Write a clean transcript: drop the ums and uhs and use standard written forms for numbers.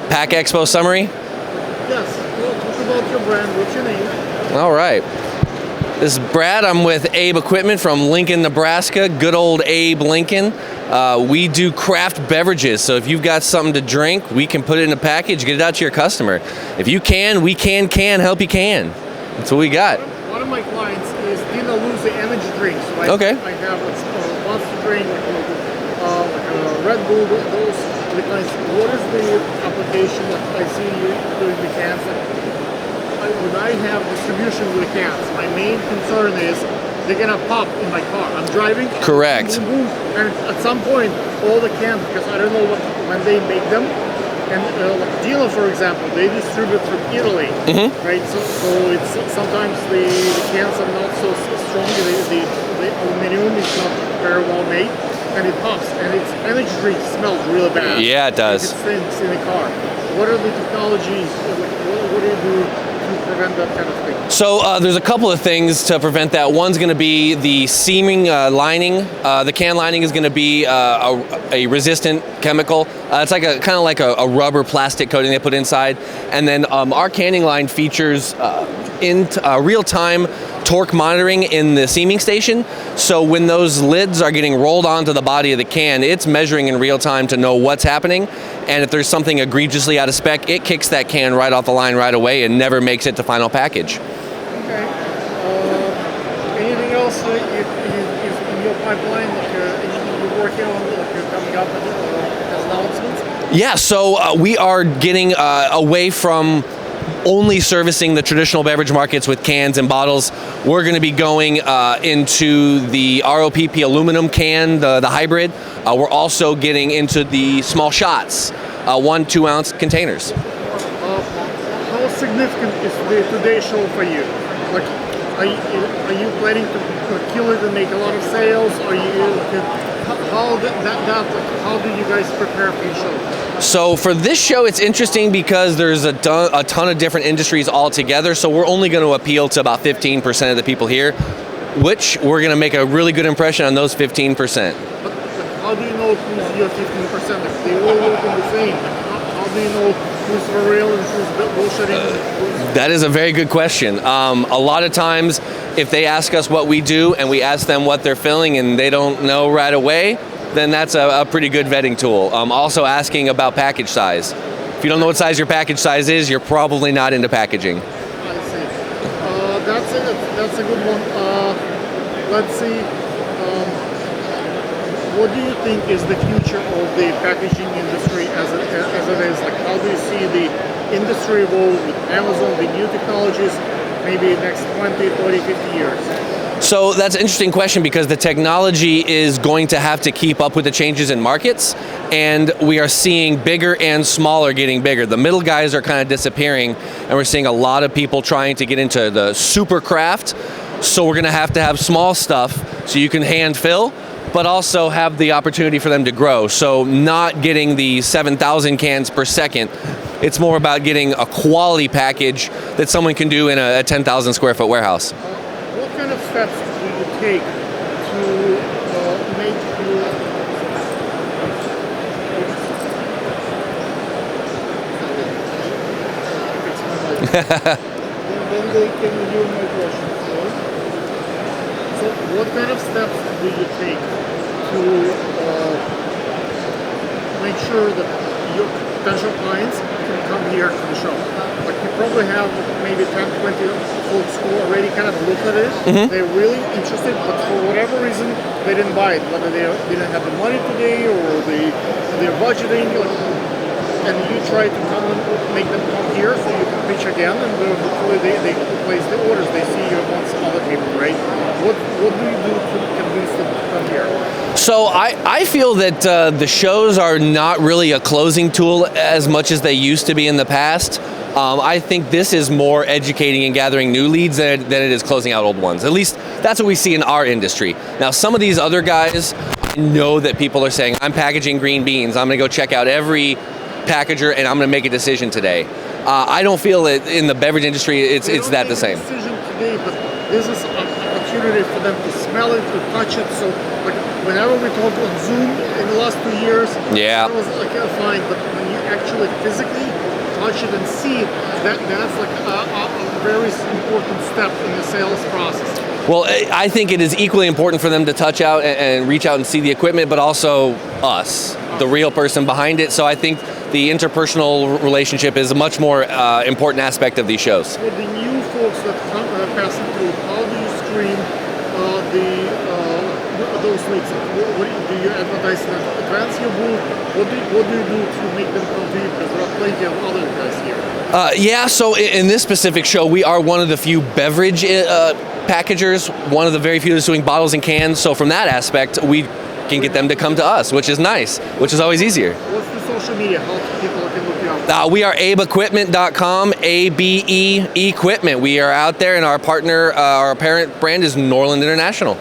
Pack Expo summary? Yes. Well, talk about your brand. What's your name? All right. This is Brad. I'm with Abe Equipment from Lincoln, Nebraska. Good old Abe Lincoln. We do craft beverages, so if you've got something to drink, we can put it in a package, get it out to your customer. If you can, we can help you can. That's what we got. One of my clients is Dina Lose the energy drinks. Like Okay. I have a Monster drink, like a Red Bull, those kinds. What is the application that I see you doing the cans? When I have distribution with the cans, my main concern is they're gonna pop in my car. I'm driving. Correct. And at some point, all the cans, because I don't know when they make them. And like Dila, for example, they distribute from Italy, right? So it's sometimes the cans are not so strong. The aluminum is not very well made, and it pops. And its energy drink smells really bad. Yeah, it does. It stinks in the car. What are the technologies? What do you do to prevent that kind of thing? So there's a couple of things to prevent that. One's going to be the seaming lining. The can lining is going to be a resistant chemical. It's like kind of like a rubber plastic coating they put inside. And then our canning line features real-time torque monitoring in the seaming station. So when those lids are getting rolled onto the body of the can, it's measuring in real time to know what's happening. And if there's something egregiously out of spec, it kicks that can right off the line right away and never makes it to final package. Okay. Anything else is in your pipeline that you're working on, that you're coming up with as announcements? Yeah, so we are getting away from only servicing the traditional beverage markets with cans and bottles. We're going to be going into the ROPP aluminum can, the hybrid. We're also getting into the small shots, 1-2 ounce containers. How significant is today's show for you? Like, are you planning to kill it and make a lot of sales? Are you how do you guys prepare for your show? So for this show, it's interesting because there's a ton of different industries all together. So we're only going to appeal to about 15% of the people here, which we're going to make a really good impression on those 15%. But how do you know who's your 15%? If they all look the same, how do you know who's for real and who's bullshitting? That is a very good question. A lot of times, if they ask us what we do and we ask them what they're filling and they don't know right away, then that's a pretty good vetting tool. Also asking about package size. If you don't know what size your package size is, you're probably not into packaging. I see. That's a good one. Let's see. What do you think is the future of the packaging industry as it is? Like, how do you see the industry evolve with Amazon, the new technologies, maybe next 20, 30, 50 years? So that's an interesting question because the technology is going to have to keep up with the changes in markets, and we are seeing bigger and smaller getting bigger. The middle guys are kind of disappearing, and we're seeing a lot of people trying to get into the super craft. So we're going to have small stuff so you can hand fill, but also have the opportunity for them to grow. So not getting the 7,000 cans per second. It's more about getting a quality package that someone can do in a 10,000 square foot warehouse. What kind of steps do you take to make you... Then they can hear my questions. So what kind of steps do you take to make sure that your potential clients can come here to the show? Like, you probably have maybe 10, 20 folks who already kind of looked at it. They're really interested, but for whatever reason, they didn't buy it. Whether they didn't have the money today or they're budgeting, and you try to come and make them come here so you can pitch again, and hopefully they place the orders. They see you amongst other people, right? What do you do to convince them to come here? So I feel that the shows are not really a closing tool as much as they used to be in the past. I think this is more educating and gathering new leads than it is closing out old ones. At least that's what we see in our industry. Now, some of these other guys, I know that people are saying, I'm packaging green beans. I'm going to go check out every packager and I'm going to make a decision today. I don't feel that in the beverage industry it's that the same. Decision today, but this is an opportunity for them to smell it, to touch it. So, like, whenever we talk on Zoom in the last 2 years, yeah, it was like fine, but when you actually physically touch it and see it, that's like a very important step in the sales process. Well, I think it is equally important for them to touch out and reach out and see the equipment, but also us, the real person behind it. So I think the interpersonal relationship is a much more important aspect of these shows. For the new folks that come passing through, how do you screen those leads? Do you advertise in advance your booth? What do you do to make them come to you? Because there are plenty of other guys here. Yeah, so in this specific show, we are one of the few beverage packagers, one of the very few that's doing bottles and cans. So from that aspect, we can get them to come to us, which is nice, which is always easier. What's the social media? How people can look you up? We are abeequipment.com, ABE Equipment. We are out there, and our partner, our parent brand is Norland International.